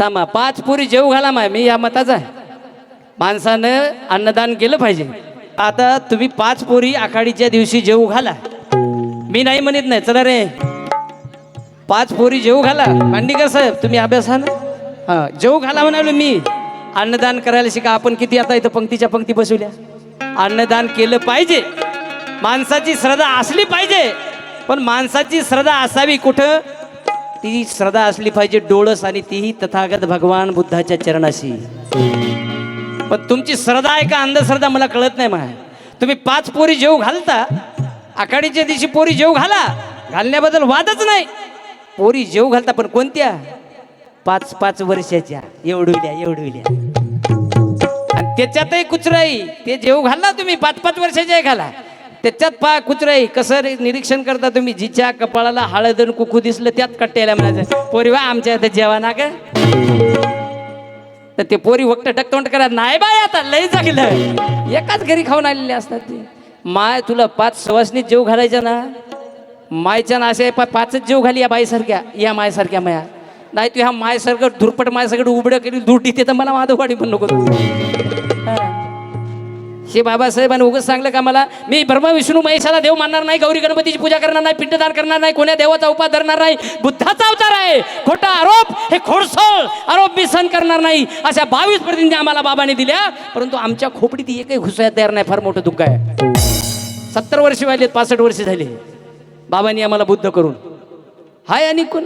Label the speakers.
Speaker 1: थांबा, 5 पोरी जेव घाला माय, मी या मताचा आहे. माणसानं अन्नदान केलं पाहिजे. आता तुम्ही 5 पोरी आखाडीच्या दिवशी जेव घाला, मी नाही म्हणत नाही. चला रे, 5 पोरी जेव घाला. मांडीकर साहेब तुम्ही अभ्यासानं हां जेव घाला म्हणालो मी. अन्नदान करायला शिका. आपण किती आता इथं पंक्तीच्या पंक्ती बसवल्या. अन्नदान केलं पाहिजे. माणसाची श्रद्धा असली पाहिजे, पण माणसाची श्रद्धा असावी कुठं? ती श्रद्धा असली पाहिजे डोळस, आणि तीही तथागत भगवान बुद्धाच्या चरणाशी. पण तुमची श्रद्धा आहे का अंधश्रद्धा मला कळत नाही. मग तुम्ही 5 पोरी जेव घालता, आखाडीच्या दिवशी पोरी जेव घाला, घालण्याबद्दल वादच नाही. पोरी जेव घालता, पण कोणत्या? 5-5 वर्षाच्या, एवढुल्या. आणि त्याच्यातही कुचराई. ते जेव घाला तुम्ही 5-5 वर्षाच्या घाला, त्याच्यात कुचराई. कसं निरीक्षण करता तुम्ही? जिच्या कपाळाला हळद आणि कुकू दिसलं त्यात कट्ट्याला म्हणायचं पोरी वा आमच्या इथं जेवा ना का. तर ते पोरी वक्त टकतोंड करा नाही बाय, आता लय जगलं. एकाच घरी खाऊन आलेले असतात ते. माय तुला 5 सवासनीत जेव घालायच्या ना, मायच्या ना असे 5च जेव घाली या बाईसारख्या, या मायसारख्या माया. नाही तू ह्या मायसारखं धुरपट मायसारखं उबडं करी दूर तिथे तर मला माधववाडी पण नको. हे बाबासाहेबांनी उगाच सांगलं का मला? मी ब्रह्मा विष्णू महेशाला देव मानणार नाही, गौरी गणपतीची पूजा करणार नाही, पिंडदान करणार नाही, कोण्या देवाचा उपास धरणार नाही. बुद्धाचा अवतार आहे. खोटा आरोप, हे खोडसळ आरोप मी सहन करणार नाही. अशा 22 प्रतिज्ञा आम्हाला बाबांनी दिल्या, परंतु आमच्या खोपडीत एकही घुसायला तयार नाही. फार मोठं दुःख आहे. 70 वर्ष वाढलेत, 65 वर्ष झाले बाबांनी आम्हाला बुद्ध करून. हाय आणि कोण